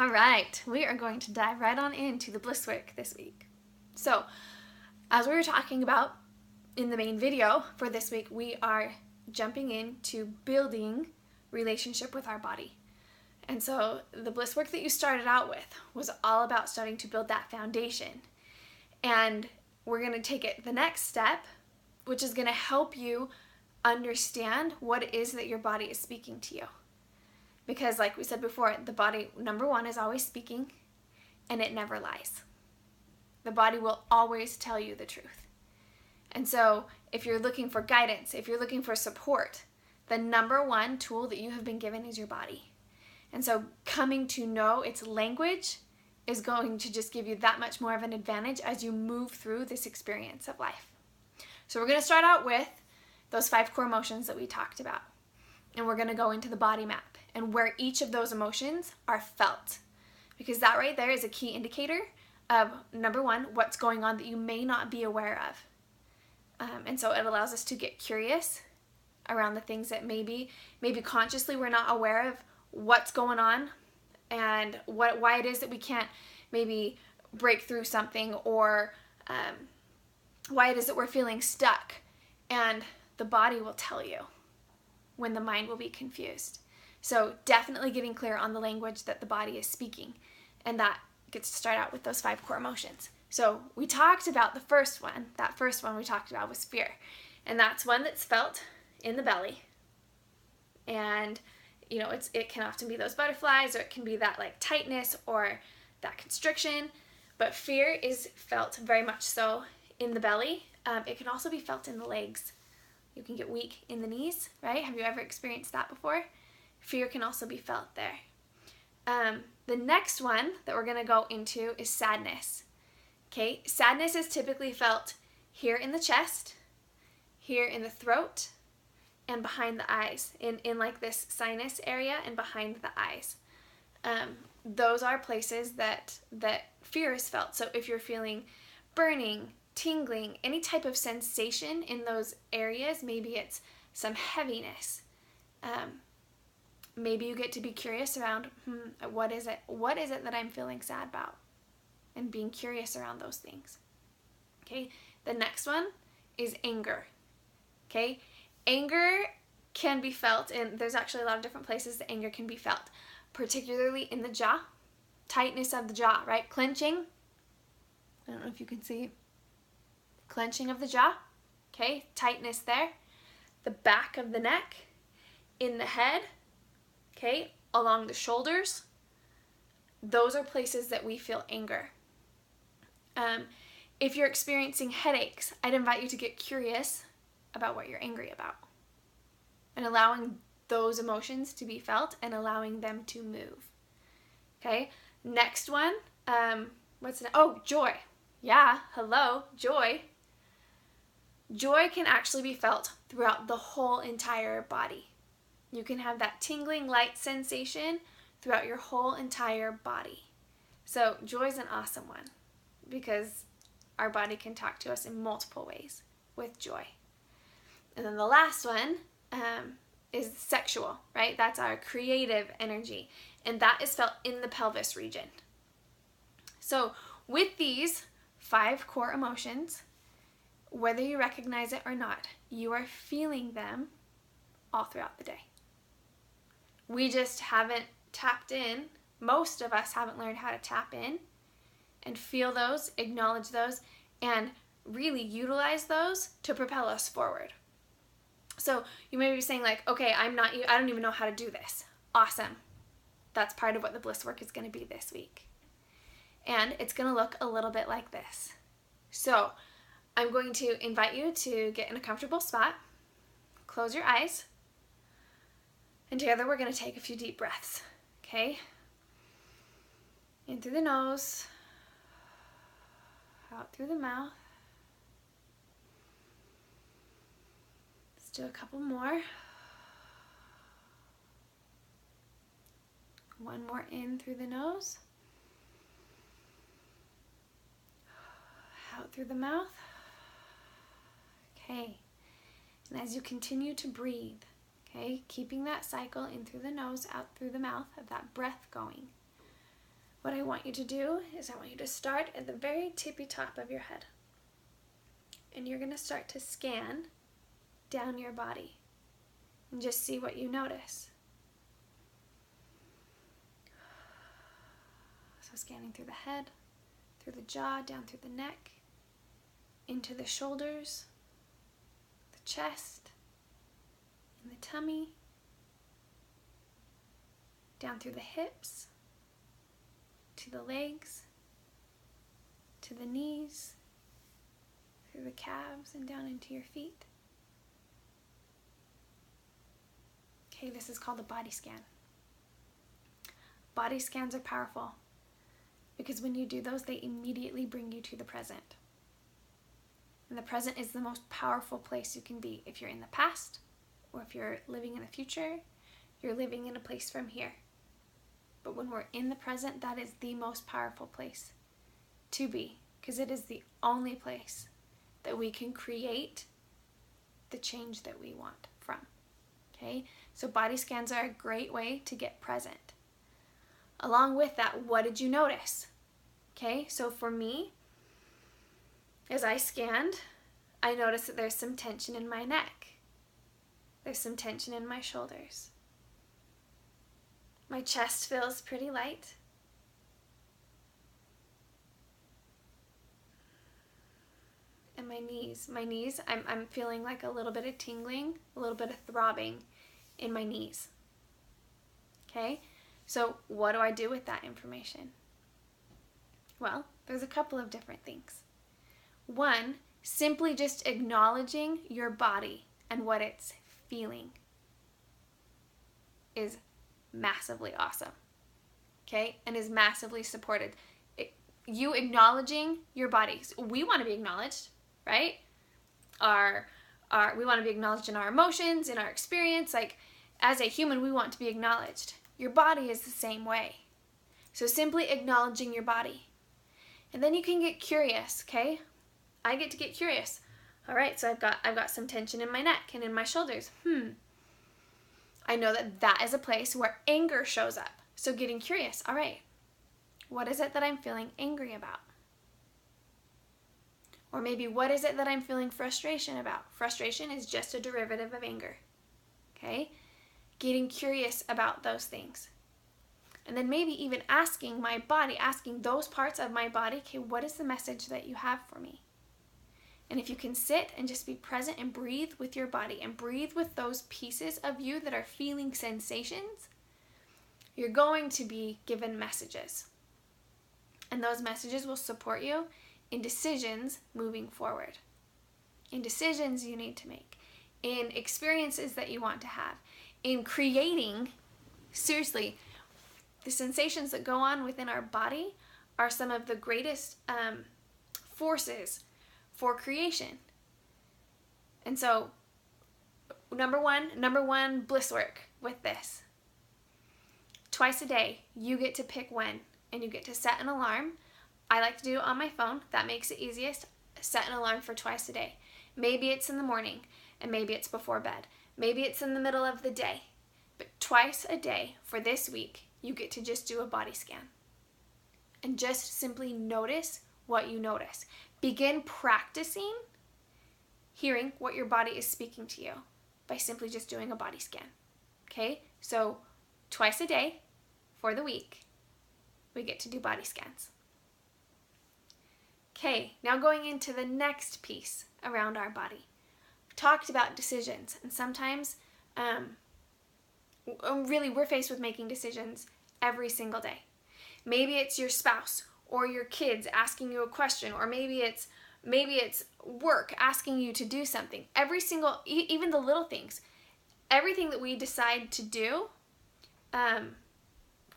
All right, we are going to dive right on into the Blisswork this week. So, as we were talking about in the main video for this week, we are jumping into building relationship with our body. And so the Blisswork that you started out with was all about starting to build that foundation. And we're going to take it the next step, which is going to help you understand what it is that your body is speaking to you. Because like we said before, the body, number one, is always speaking, and it never lies. The body will always tell you the truth. And so if you're looking for guidance, if you're looking for support, the number one tool that you have been given is your body. And so coming to know its language is going to just give you that much more of an advantage as you move through this experience of life. So we're going to start out with those 5 core emotions that we talked about. And we're going to go into the body map and where each of those emotions are felt. Because that right there is a key indicator of, number one, what's going on that you may not be aware of. And so it allows us to get curious around the things that maybe consciously we're not aware of what's going on and why it is that we can't maybe break through something, or why it is that we're feeling stuck. And the body will tell you when the mind will be confused. So definitely getting clear on the language that the body is speaking. And that gets to start out with those 5 core emotions. So we talked about the first one. That first one we talked about was fear. And that's one that's felt in the belly. And it can often be those butterflies, or it can be that like tightness or that constriction. But fear is felt very much so in the belly. It can also be felt in the legs. You can get weak in the knees, right? Have you ever experienced that before? Fear can also be felt there. The next one that we're going to go into is sadness. Okay, sadness is typically felt here in the chest, here in the throat, and behind the eyes, in like this sinus area and behind the eyes. Those are places that fear is felt. So if you're feeling burning, tingling, any type of sensation in those areas, maybe it's some heaviness. Maybe you get to be curious around, what is it that I'm feeling sad about? And being curious around those things. Okay, the next one is anger. Okay, anger can be felt, and there's actually a lot of different places that anger can be felt, particularly in the jaw, tightness of the jaw, right? Clenching. I don't know if you can see. Clenching of the jaw, okay, tightness there. The back of the neck, in the head, okay, along the shoulders. Those are places that we feel anger. If you're experiencing headaches, I'd invite you to get curious about what you're angry about and allowing those emotions to be felt and allowing them to move. Okay, next one, joy. Yeah, hello, joy. Joy can actually be felt throughout the whole entire body. You can have that tingling light sensation throughout your whole entire body. So joy is an awesome one because our body can talk to us in multiple ways with joy. And then the last one is sexual, right? That's our creative energy. And that is felt in the pelvis region. So with these 5 core emotions, whether you recognize it or not, you are feeling them all throughout the day. We just haven't tapped in. Most of us haven't learned how to tap in and feel those, acknowledge those, and really utilize those to propel us forward. So you may be saying like, okay, I don't even know how to do this. Awesome. That's part of what the Blisswork is going to be this week. And it's going to look a little bit like this. So I'm going to invite you to get in a comfortable spot, close your eyes, and together we're going to take a few deep breaths, okay? In through the nose, out through the mouth. Let's do a couple more. One more in through the nose. Out through the mouth. Okay. And as you continue to breathe, okay, keeping that cycle in through the nose, out through the mouth of that breath going, what I want you to do is I want you to start at the very tippy top of your head. And you're going to start to scan down your body and just see what you notice. So scanning through the head, through the jaw, down through the neck, into the shoulders, the chest, and the tummy, down through the hips, to the legs, to the knees, through the calves, and down into your feet. Okay, this is called a body scan. Body scans are powerful because when you do those, they immediately bring you to the present. And the present is the most powerful place you can be. If you're in the past, or if you're living in the future, you're living in a place from here. But when we're in the present, that is the most powerful place to be, because it is the only place that we can create the change that we want from. Okay? So body scans are a great way to get present. Along with that, what did you notice? Okay? So for me, as I scanned, I noticed that there's some tension in my neck. There's some tension in my shoulders. My chest feels pretty light. And my knees, I'm feeling like a little bit of tingling, a little bit of throbbing in my knees. Okay? So what do I do with that information? Well, there's a couple of different things. One, simply just acknowledging your body and what it's feeling is massively awesome. Okay? And is massively supported. You acknowledging your bodies. We want to be acknowledged, right? We want to be acknowledged in our emotions, in our experience. Like, as a human, we want to be acknowledged. Your body is the same way. So simply acknowledging your body. And then you can get curious, okay? I get to get curious. All right, so I've got some tension in my neck and in my shoulders. I know that is a place where anger shows up. So getting curious. All right, what is it that I'm feeling angry about? Or maybe what is it that I'm feeling frustration about? Frustration is just a derivative of anger. Okay? Getting curious about those things. And then maybe even asking my body, asking those parts of my body, okay, what is the message that you have for me? And if you can sit and just be present and breathe with your body and breathe with those pieces of you that are feeling sensations, you're going to be given messages. And those messages will support you in decisions moving forward, in decisions you need to make, in experiences that you want to have, in creating, seriously, the sensations that go on within our body are some of the greatest forces for creation. And so, number one, Blisswork with this. Twice a day, you get to pick when, and you get to set an alarm. I like to do it on my phone. That makes it easiest. Set an alarm for twice a day. Maybe it's in the morning, and maybe it's before bed. Maybe it's in the middle of the day. But twice a day for this week, you get to just do a body scan. And just simply notice what you notice. Begin practicing hearing what your body is speaking to you by simply just doing a body scan. Okay? So twice a day for the week, we get to do body scans. Okay, now going into the next piece around our body. We talked about decisions, and sometimes really we're faced with making decisions every single day. Maybe it's your spouse or your kids asking you a question, or maybe it's work asking you to do something. Every single, even the little things, everything that we decide to do,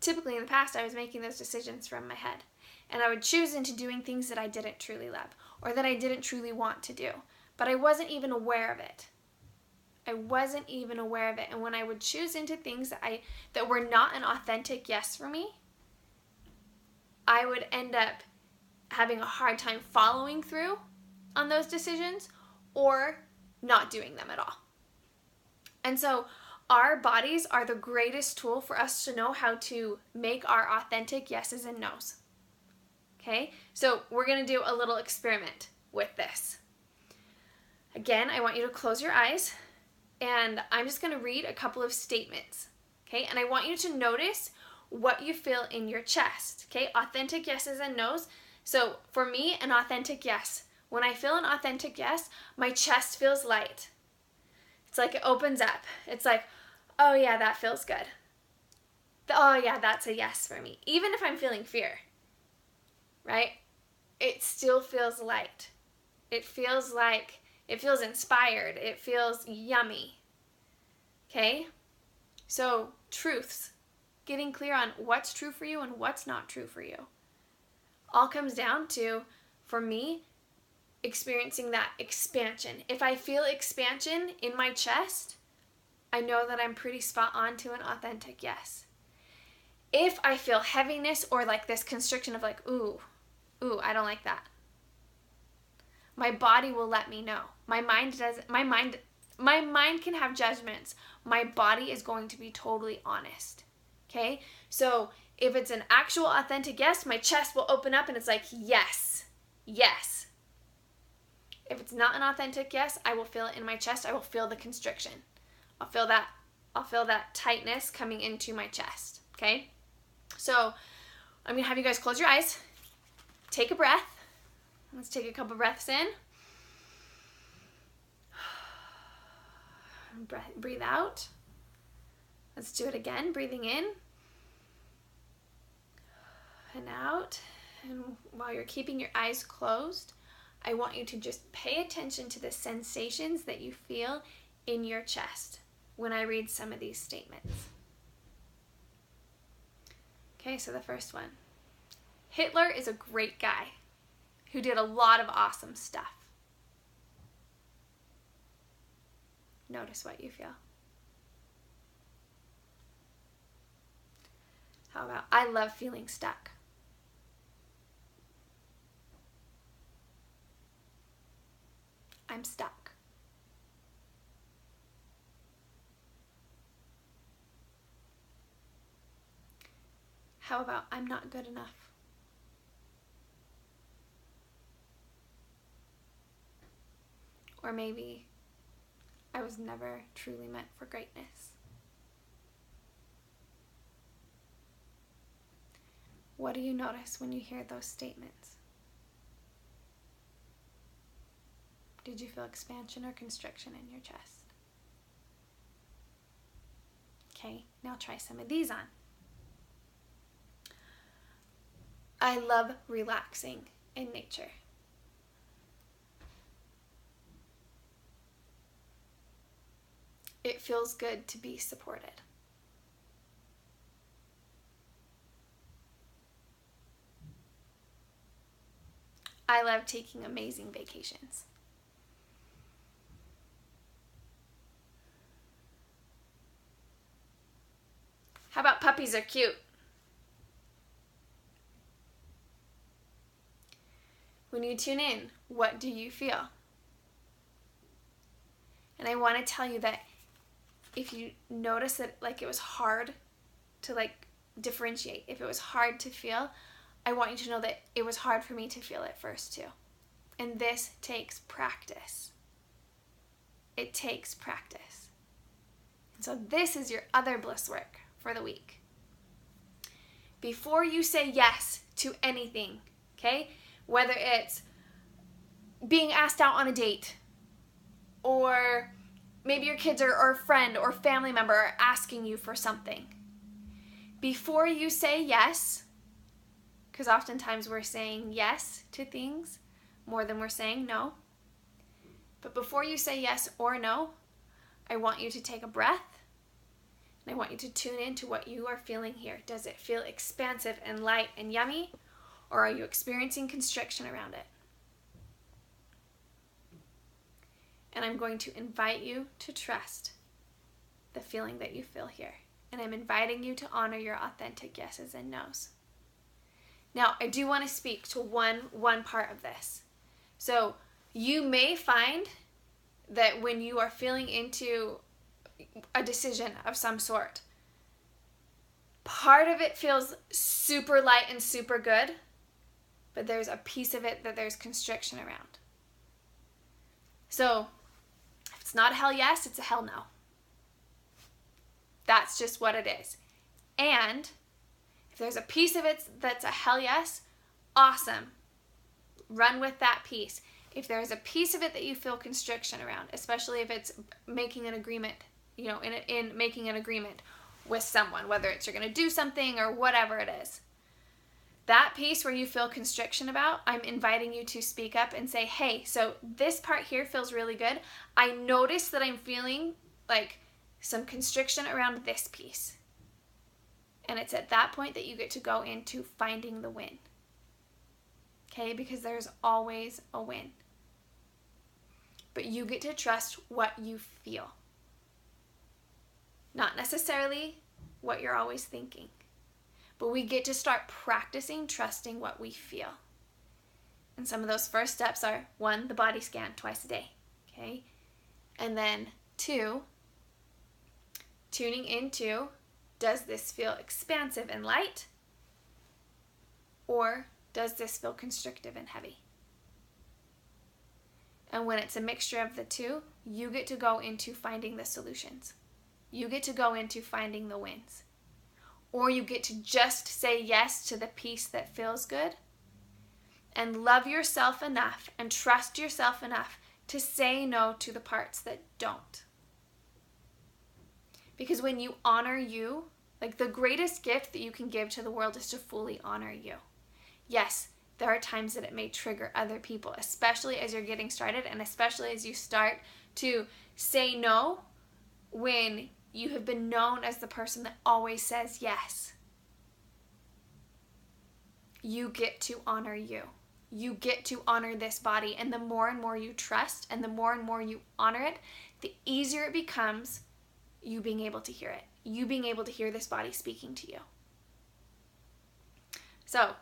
typically in the past I was making those decisions from my head. And I would choose into doing things that I didn't truly love or that I didn't truly want to do. But I wasn't even aware of it. And when I would choose into things that were not an authentic yes for me, I would end up having a hard time following through on those decisions or not doing them at all. And so our bodies are the greatest tool for us to know how to make our authentic yeses and nos. Okay, so we're going to do a little experiment with this. Again, I want you to close your eyes, and I'm just going to read a couple of statements. Okay, and I want you to notice what you feel in your chest. Okay, authentic yeses and nos. So for me, an authentic yes. When I feel an authentic yes, my chest feels light. It's like it opens up. It's like, oh yeah, that feels good. Oh yeah, that's a yes for me. Even if I'm feeling fear, right? It still feels light. It feels inspired. It feels yummy. Okay? So truths, getting clear on what's true for you and what's not true for you, all comes down to, for me, experiencing that expansion. If I feel expansion in my chest, I know that I'm pretty spot on to an authentic yes. If I feel heaviness or like this constriction of like, ooh, I don't like that, my body will let me know. My mind can have judgments. My body is going to be totally honest. Okay? So if it's an actual authentic yes, my chest will open up and it's like, yes, yes. If it's not an authentic yes, I will feel it in my chest. I will feel the constriction. I'll feel that tightness coming into my chest. Okay? So I'm going to have you guys close your eyes. Take a breath. Let's take a couple breaths in. Breathe out. Let's do it again. Breathing in and out. And while you're keeping your eyes closed, I want you to just pay attention to the sensations that you feel in your chest when I read some of these statements. Okay, so the first one. Hitler is a great guy who did a lot of awesome stuff. Notice what you feel. How about, I love feeling stuck. I'm stuck. How about, I'm not good enough? Or maybe, I was never truly meant for greatness. What do you notice when you hear those statements? Did you feel expansion or constriction in your chest? Okay, now try some of these on. I love relaxing in nature. It feels good to be supported. I love taking amazing vacations. How about puppies are cute? When you tune in, what do you feel? And I want to tell you that if you notice that like it was hard to like differentiate, if it was hard to feel, I want you to know that it was hard for me to feel at first too. And this takes practice. It takes practice. And so this is your other bliss work for the week. Before you say yes to anything, okay? Whether it's being asked out on a date, or maybe your kids or a friend or family member are asking you for something. Before you say yes, because oftentimes we're saying yes to things more than we're saying no. But before you say yes or no, I want you to take a breath, and I want you to tune into what you are feeling here. Does it feel expansive and light and yummy, or are you experiencing constriction around it? And I'm going to invite you to trust the feeling that you feel here. And I'm inviting you to honor your authentic yeses and nos. Now, I do want to speak to one part of this. So you may find that when you are feeling into a decision of some sort. Part of it feels super light and super good, but there's a piece of it that there's constriction around. So if it's not a hell yes, it's a hell no. That's just what it is. And if there's a piece of it that's a hell yes, awesome. Run with that piece. If there's a piece of it that you feel constriction around, especially if it's making an agreement, in making an agreement with someone, whether it's you're going to do something or whatever it is, that piece where you feel constriction about, I'm inviting you to speak up and say, hey, so this part here feels really good. I notice that I'm feeling like some constriction around this piece. And it's at that point that you get to go into finding the win. Okay, because there's always a win. But you get to trust what you feel. Not necessarily what you're always thinking. But we get to start practicing trusting what we feel. And some of those first steps are, 1, the body scan twice a day. Okay? And then 2, tuning into, does this feel expansive and light? Or does this feel constrictive and heavy? And when it's a mixture of the two, you get to go into finding the solutions. You get to go into finding the wins. Or you get to just say yes to the piece that feels good and love yourself enough and trust yourself enough to say no to the parts that don't. Because when you honor you, like the greatest gift that you can give to the world is to fully honor you. Yes, there are times that it may trigger other people, especially as you're getting started and especially as you start to say no when you have been known as the person that always says yes. You get to honor you. You get to honor this body, and the more and more you trust and the more and more you honor it, the easier it becomes you being able to hear it. You being able to hear this body speaking to you. So,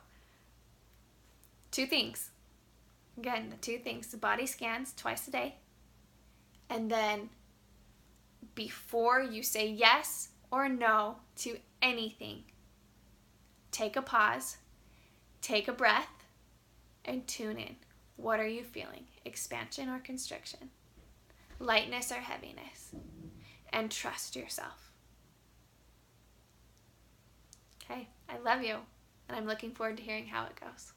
2 things. Again, the 2 things. The body scans twice a day. And then before you say yes or no to anything, take a pause, take a breath, and tune in. What are you feeling? Expansion or constriction? Lightness or heaviness? And trust yourself. Okay, I love you, and I'm looking forward to hearing how it goes.